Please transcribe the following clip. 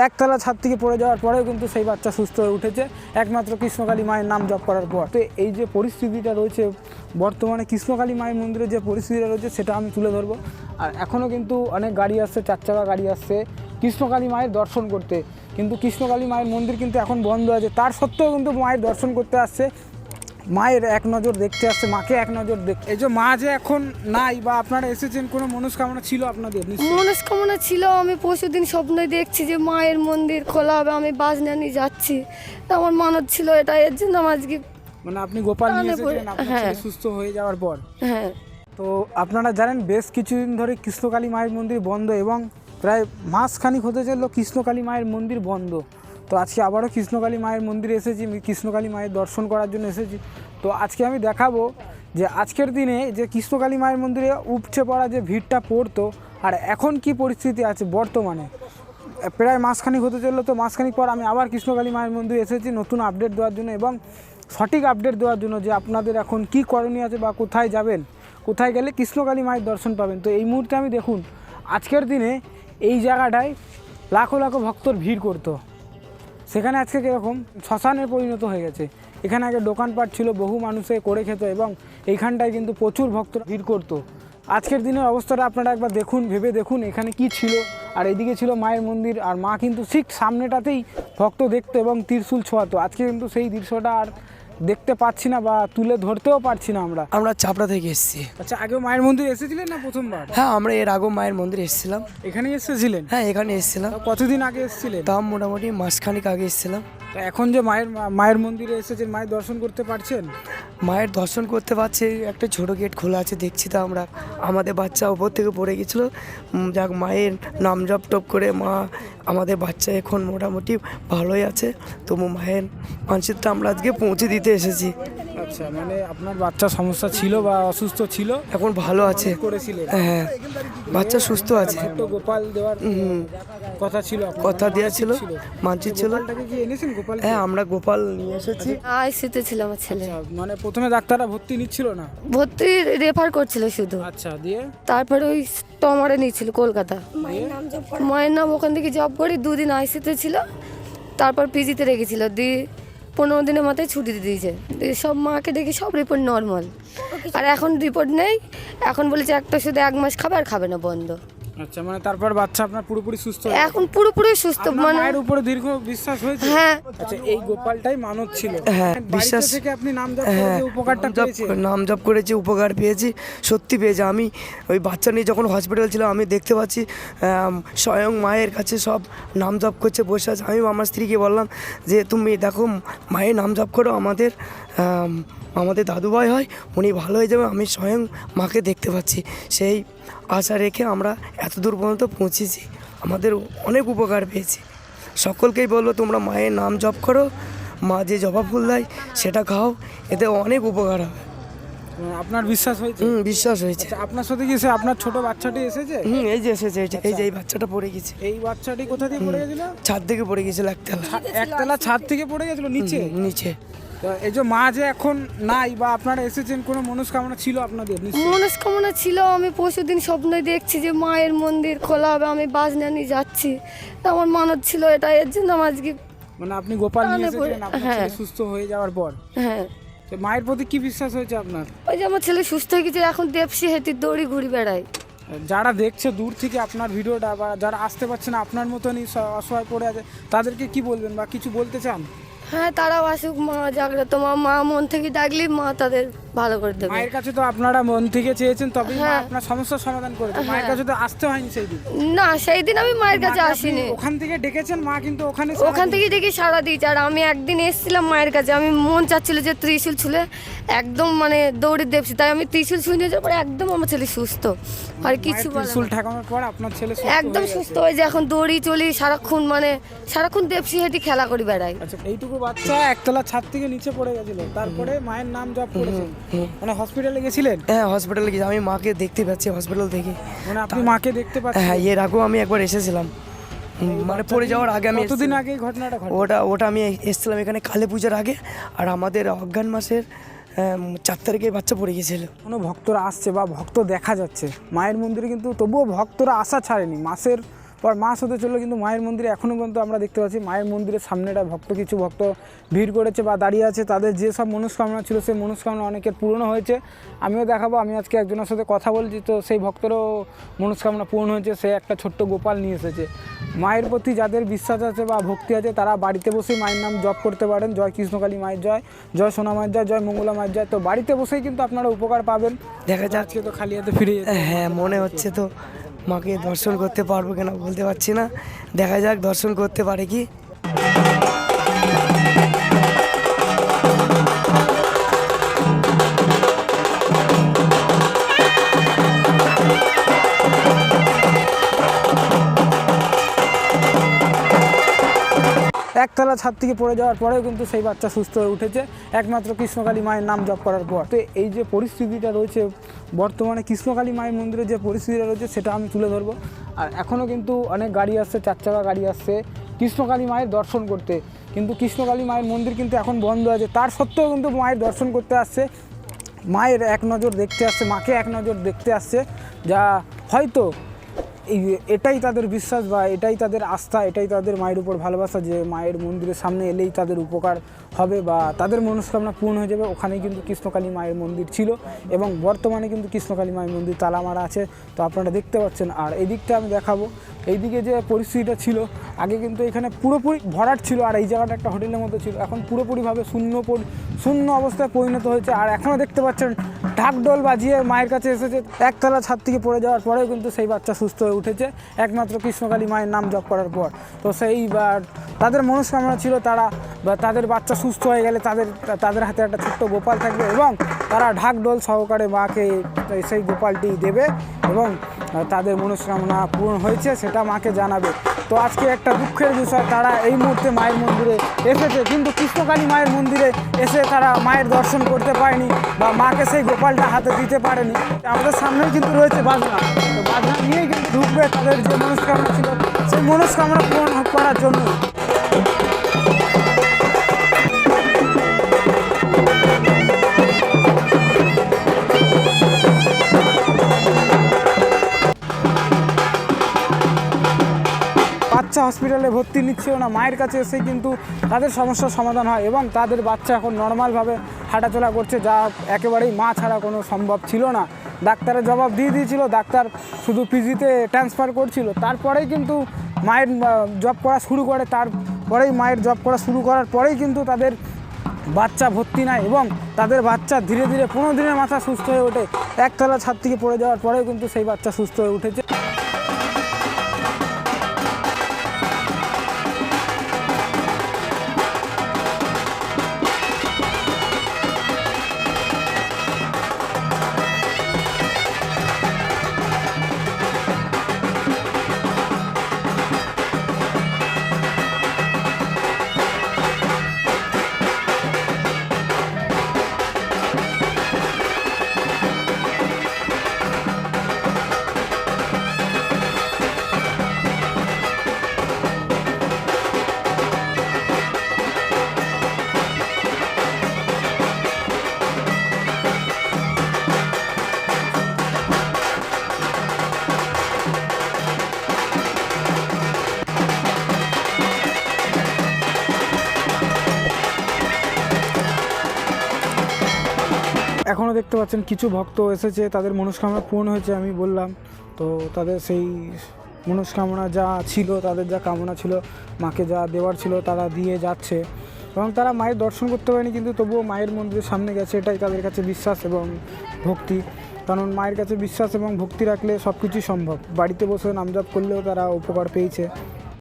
একতলা ছাদ থেকে পড়ে যাওয়ার পরেও কিন্তু সেই বাচ্চা সুস্থ হয়ে উঠেছে একমাত্র কৃষ্ণকালী মায়ের নাম জপ করার পর। তো এই যে পরিস্থিতিটা রয়েছে বর্তমানে কৃষ্ণকালী মায়ের মন্দিরের যে পরিস্থিতিটা রয়েছে সেটা আমি তুলে ধরবো। আর এখনও কিন্তু অনেক গাড়ি আসছে, 4 চাকা গাড়ি আসছে কৃষ্ণকালী মায়ের দর্শন করতে, কিন্তু কৃষ্ণকালী মায়ের মন্দির কিন্তু এখন বন্ধ আছে। তার সত্ত্বেও কিন্তু মায়ের দর্শন করতে আসছে, মায়ের এক নজর দেখতে আসছে, মাকে এক নজর দেখতে। এই যে মা যে এখন নাই বা আপনারা এসেছেন, কোনো মনস্কামনা ছিল আপনাদের? মনস্কামনা ছিল, আমি পরশুদিন স্বপ্নে দেখছি যে মায়ের মন্দির খোলা হবে, আমি বাজনা নিয়ে যাচ্ছি, তা আমার মানত ছিল এটা, এর জন্য আমি আজকে মানে আপনি গোপাল নিয়ে এসেছেন আপনার ছেলে সুস্থ হয়ে যাওয়ার পর। হ্যাঁ। তো আপনারা জানেন বেশ কিছুদিন ধরে কৃষ্ণকালী মায়ের মন্দির বন্ধ এবং প্রায় মাসখানিক হতে চললো কৃষ্ণকালী মায়ের মন্দির বন্ধ। তো আজকে আবারও কৃষ্ণকালী মায়ের মন্দিরে এসেছি, কৃষ্ণকালী মায়ের দর্শন করার জন্য এসেছি। তো আজকে আমি দেখাবো যে আজকের দিনে যে কৃষ্ণকালী মায়ের মন্দিরে উপচে পড়া যে ভিড়টা পড়তো আর এখন কি পরিস্থিতি আছে বর্তমানে। প্রায় মাসখানিক হতে চললো, তো মাসখানিক পর আমি আবার কৃষ্ণকালী মায়ের মন্দিরে এসেছি নতুন আপডেট দেওয়ার জন্য এবং সঠিক আপডেট দেওয়ার জন্য যে আপনাদের এখন কি করণীয় আছে বা কোথায় যাবেন, কোথায় গেলে কৃষ্ণকালী মায়ের দর্শন পাবেন। তো এই মুহূর্তে আমি দেখুন আজকের দিনে এই জায়গাটায় লাখো লাখো ভক্তর ভিড় করতো, সেখানে আজকে কীরকম শ্মশানে পরিণত হয়ে গেছে। এখানে আগে দোকানপাট ছিল, বহু মানুষে করে খেত এবং এইখানটায় কিন্তু প্রচুর ভক্তরা ভিড় করতো। আজকের দিনের অবস্থাটা আপনারা একবার দেখুন, ভেবে দেখুন এখানে কি ছিল। আর এইদিকে ছিল মায়ের মন্দির, আর মা কিন্তু ঠিক সামনেটাতেই ভক্ত দেখতো এবং ত্রিশূল ছোঁয়াতো। আজকে কিন্তু সেই দৃশ্যটা আর দেখতে পাচ্ছি না বা তুলে ধরতেও পারছি না। আমরা চাপড়া থেকে এসেছি। আচ্ছা, আগেও মায়ের মন্দির এসেছিলেন না প্রথমবার? হ্যাঁ, আমরা এর আগেও মায়ের মন্দিরে এসেছিলাম। এখানেই এসেছিলেন? হ্যাঁ, এখানে এসেছিলাম। কতদিন আগে এসেছিলেন? তাও মোটামুটি মাসখানিক আগে এসেছিলাম। এখন যে মায়ের মন্দিরে এসেছেন, মায়ের দর্শন করতে পারছেন? মায়ের দর্শন করতে পারছি, একটা ছোট গেট খোলা আছে দেখছি। তো আমরা আমাদের বাচ্চা ওপর থেকে পড়ে গেছিলো, যাক মায়ের নাম জপ টপ করে মা আমাদের বাচ্চা এখন মোটামুটি ভালোই আছে। তবু মায়ের মানসিকটা আমরা আজকে পৌঁছে দিতে এসেছি। আচ্ছা, মানে আপনার বাচ্চা সমস্যা ছিল বা অসুস্থ ছিল, এখন ভালো আছে। হ্যাঁ, বাচ্চা সুস্থ আছে। গোপাল দেওয়ার কথা ছিল, কথা দেওয়া ছিল, মানসিক ছিল। হ্যাঁ, আমরা গোপাল নিয়ে এসেছি। আইসিতে ছিল আমার ছেলে। মানে প্রথমে ডাক্তাররা ভর্তি নিচ্ছিল না? ভর্তি রেফার করছিল শুধু। আচ্ছা, দিয়ে তারপরে ওই টমারে নিয়েছিল কলকাতা। মায়ের নাম ওখান থেকে জব করে 2 দিন আইসিতে ছিল, তারপর পিজিতে রেখেছিল, দিয়ে 15 দিনের মাথায় ছুটি দিয়েছে। দিয়ে সব মাকে দেখে সব রিপোর্ট নর্মাল, আর এখন রিপোর্ট নেই। এখন বলেছে একটা শুধু 1 মাস খাবে, আর খাবে না, বন্ধ। আচ্ছা, মানে তারপর বাচ্চা আপনার পুরোপুরি সুস্থ? এখন পুরোপুরি সুস্থ, মানে মায়ের উপরে দীর্ঘ বিশ্বাস হয়েছে? হ্যাঁ। আচ্ছা, এই গোপালটাই মানত ছিল? হ্যাঁ, বিশ্বাস থেকে আপনি নাম জপ করে উপকারটা পেয়েছেন? নাম জপ করেছি, উপকার পেয়েছি, সত্যি পেয়েছি। আমি ওই বাচ্চা নিয়ে যখন হসপিটাল ছিল আমি দেখতে পাচ্ছি স্বয়ং মায়ের কাছে সব নাম জপ করছে, বসে আছে। আমি আমার স্ত্রীকে বললাম যে তুমি দেখো মায়ের নাম জপ করো, আমাদের দাদুভাই হয়, উনি ভালো হয়ে যাবে। আমি স্বয়ং মাকে দেখতে পাচ্ছি, সেই আশা রেখে আমরা এত দূর পর্যন্ত পৌঁছেছি। আমাদের অনেক উপকার পেয়েছি। সকলকেই বলবো তোমরা মায়ের নাম জপ করো, মা যে জবা ফুল দেয় সেটা খাও, এতে অনেক উপকার হবে। আপনার বিশ্বাস হয়েছে? বিশ্বাস হয়েছে। আপনার সাথে কি আপনার ছোট বাচ্চাটি এসেছে? এই যে এসেছে, এই যে এই বাচ্চাটা পড়ে গেছে। এই বাচ্চাটি কোথা থেকে পড়ে গেছিল? ছাদ থেকে পড়ে গেছিল, একতলা ছাদ থেকে পড়ে গেছিল নিচে? নিচে। তো এই যে মা যে এখন নাই বা আপনারা এসেছেন, কোনো মনস্কামনা ছিল আপনাদের? মনস্কামনা ছিল, আমি পরশুদিন স্বপ্নে দেখছি যে মায়ের মন্দির খোলা হবে, আমি বাজনা নিয়ে যাচ্ছি, তা আমার মানত ছিল এটা, এর জন্য আমি আজকে। মানে আপনি গোপাল নিয়ে এসেছেন আপনার ছেলে সুস্থ হয়ে যাওয়ার পর? হ্যাঁ। মায়ের প্রতি কি বিশ্বাস হয়েছে আপনার? ওই যে আমার ছেলে সুস্থ হয়ে গেছে, এখন দেবসি হেঁটে দৌড়ি ঘুরি বেড়ায়। যারা দেখছে দূর থেকে আপনার ভিডিওটা বা যারা আসতে পারছে না, আপনার মতনই অসহায় পড়ে আছে, তাদেরকে কি বলবেন বা কিছু বলতে চান? হ্যাঁ, তারাও আসুক, মা জাগ্রত মা মন থেকে ডাকলে মা তাদের ভালো করে দেবে। মায়ের কাছে তো আপনারা মন থেকে চেয়েছেন, তবে আপনার সমস্যার সমাধান করেছে। মায়ের কাছে তো আসতে হয়নি সেই দিন? না, সেই দিন আমি মায়ের কাছে আসিনি। ওখান থেকে ডেকেছেন, মা কিন্তু ওখান থেকে ডেকে সারা দিয়েছে। আর আমি একদিন এসেছিলাম মায়ের কাছে, আমি মন চাচ্ছিল যে ত্রিশূল ছুলে একদম মানে দৌড়ে দেবছি, তাই আমি ত্রিশূল ছুঁয়ে যাওয়ার পরে একদম আমার ছেলে সুস্থ, আর কিছু ত্রিশূল ঠেকানোর পর আপনার ছেলে একদম সুস্থ হয়ে যায়। এখন দৌড়ি চলি সারাক্ষণ, মানে সারাক্ষণ দেবসি হেঁটে খেলা করি বেড়াই। আচ্ছা, এইটুকু বাচ্চা একতলা ছাদ থেকে নিচে পড়ে গেছিল, তারপরে মায়ের নাম জপ করেছেন, মানে হসপিটালে গেছিলেন? হ্যাঁ, হসপিটালে গেছি, আমি মাকে দেখতে পাচ্ছি হসপিটাল থেকে। মানে আপনি মাকে দেখতে পাচ্ছেন? হ্যাঁ, এর আগেও আমি একবার এসেছিলাম, মানে পড়ে যাওয়ার আগে। আমি কতদিন আগে এই ঘটনাটা ঘটে? ওটা আমি এসেছিলাম এখানে কালী পূজার আগে, আর আমাদের অজ্ঞান মাসের 4 তারিখে বাচ্চা পড়ে গিয়েছিল। কোনো ভক্তরা আসছে বা ভক্ত দেখা যাচ্ছে মায়ের মন্দিরে, কিন্তু তবুও ভক্তরা আশা ছাড়েনি। মাসের পর মাস হতে চললো, কিন্তু মায়ের মন্দিরে এখনও পর্যন্ত আমরা দেখতে পাচ্ছি মায়ের মন্দিরের সামনেটা কিছু ভক্ত ভিড় করেছে বা দাঁড়িয়ে আছে। তাদের যেসব মনস্কামনা ছিল সেই মনস্কামনা অনেকের পূরণ হয়েছে। আমিও দেখাবো, আমি আজকে একজনের সাথে কথা বলছি, তো সেই ভক্তেরও মনস্কামনা পূরণ হয়েছে। সে একটা ছোট্ট গোপাল নিয়ে এসেছে। মায়ের প্রতি যাদের বিশ্বাস আছে বা ভক্তি আছে তারা বাড়িতে বসেই মায়ের নাম জপ করতে পারেন। জয় কৃষ্ণকালী মায়ের জয়, জয় সোনা মায়ের জয়, জয় মঙ্গলা মায়ের জয়। তো বাড়িতে বসেই কিন্তু আপনারা উপকার পাবেন। দেখা যাক, আজকে তো খালি হাতে ফিরে যেতে হবে। হ্যাঁ মনে হচ্ছে তো মাকে দর্শন করতে পারবো কিনা বলতে পারছি না, দেখা যাক দর্শন করতে পারে কি। একতলা ছাদ থেকে পড়ে যাওয়ার পরেও কিন্তু সেই বাচ্চা সুস্থ হয়ে উঠেছে একমাত্র কৃষ্ণকালী মায়ের নাম জপ করার পর। তো এই যে পরিস্থিতিটা রয়েছে বর্তমানে কৃষ্ণকালী মায়ের মন্দিরে, যে পরিস্থিতিটা রয়েছে সেটা আমি তুলে ধরবো। আর এখনও কিন্তু অনেক গাড়ি আসছে, 4 চাকা গাড়ি আসছে কৃষ্ণকালী মায়ের দর্শন করতে, কিন্তু কৃষ্ণকালী মায়ের মন্দির কিন্তু এখন বন্ধ আছে। তার সত্ত্বেও কিন্তু মায়ের দর্শন করতে আসছে, মায়ের এক নজর দেখতে আসছে, মাকে এক নজর দেখতে আসছে। যা হয়তো এটাই তাদের বিশ্বাস বা এটাই তাদের আস্থা, এটাই তাদের মায়ের উপর ভালোবাসা, যে মায়ের মন্দিরের সামনে এলেই তাদের উপকার হবে বা তাদের মনস্কামনা পূর্ণ হয়ে যাবে। ওখানেই কিন্তু কৃষ্ণকালী মায়ের মন্দির ছিল এবং বর্তমানে কিন্তু কৃষ্ণকালী মায়ের মন্দির তালা মারা আছে, তো আপনারা দেখতে পাচ্ছেন। আর এই দিকটা আমি দেখাবো, এইদিকে যে পরিস্থিতিটা ছিল আগে কিন্তু এখানে পুরোপুরি ভরাট ছিল, আর এই জায়গাটা একটা হোটেলের মতো ছিল, এখন পুরোপুরিভাবে শূন্য অবস্থায় পরিণত হয়েছে। আর এখনও দেখতে পাচ্ছেন ঢাকঢোল বাজিয়ে মায়ের কাছে এসেছে। একতলা ছাদ থেকে পড়ে যাওয়ার পরেও কিন্তু সেই বাচ্চা সুস্থ হয়ে উঠেছে একমাত্র কৃষ্ণকালী মায়ের নাম জপ করার পর। তো সেই তাদের মনস্কামনা ছিল তারা বা তাদের বাচ্চা সুস্থ হয়ে গেলে তাদের হাতে একটা ছোট্ট গোপাল থাকবে এবং তারা ঢাকঢোল সহকারে মাকে সেই গোপালটি দেবে এবং তাদের মনস্কামনা পূরণ হয়েছে সেটা মাকে জানাবে। তো আজকে একটা দুঃখের বিষয়, তারা এই মুহূর্তে মায়ের মন্দিরে এসেছে কিন্তু কৃষ্ণকালী মায়ের মন্দিরে এসে তারা মায়ের দর্শন করতে পারেনি বা মাকে সেই গোপালটা হাতে দিতে পারেনি। আমাদের সামনেই কিন্তু রয়েছে বাজনা, তো বাজনা নিয়েই কিন্তু ঢুকবে তাদের যে মনস্কামনা ছিল সেই মনস্কামনা পূরণ করার জন্য। বাচ্চা হসপিটালে ভর্তি নিচ্ছিল না, মায়ের কাছে এসে কিন্তু তাদের সমস্যার সমাধান হয় এবং তাদের বাচ্চা এখন নর্মালভাবে হাঁটাচলা করছে, যা একেবারেই মা ছাড়া কোনো সম্ভব ছিল না। ডাক্তারের জবাব দিয়ে দিয়েছিল, ডাক্তার শুধু পিজিতে ট্রান্সফার করছিল, তারপরেই কিন্তু মায়ের জব করা শুরু করে। তারপরেই মায়ের জব করা শুরু করার পরেই কিন্তু তাদের বাচ্চা ভর্তি নেয় এবং তাদের বাচ্চা ধীরে ধীরে 15 দিনের মাথা সুস্থ হয়ে ওঠে। একতলা ছাদ থেকে পড়ে যাওয়ার পরেও কিন্তু সেই বাচ্চা সুস্থ হয়ে উঠেছে। এখনও দেখতে পাচ্ছেন কিছু ভক্ত এসেছে, তাদের মনস্কামনা পূর্ণ হয়েছে আমি বললাম। তো তাদের সেই মনস্কামনা যা ছিল, তাদের যা কামনা ছিল, মাকে যা দেওয়ার ছিল তারা দিয়ে যাচ্ছে এবং তারা মায়ের দর্শন করতে পারেনি কিন্তু তবুও মায়ের মন্দিরের সামনে গেছে। এটাই তাদের কাছে বিশ্বাস এবং ভক্তি, কারণ মায়ের কাছে বিশ্বাস এবং ভক্তি রাখলে সব কিছুই সম্ভব। বাড়িতে বসে নামজাপ করলেও তারা উপকার পেয়েছে।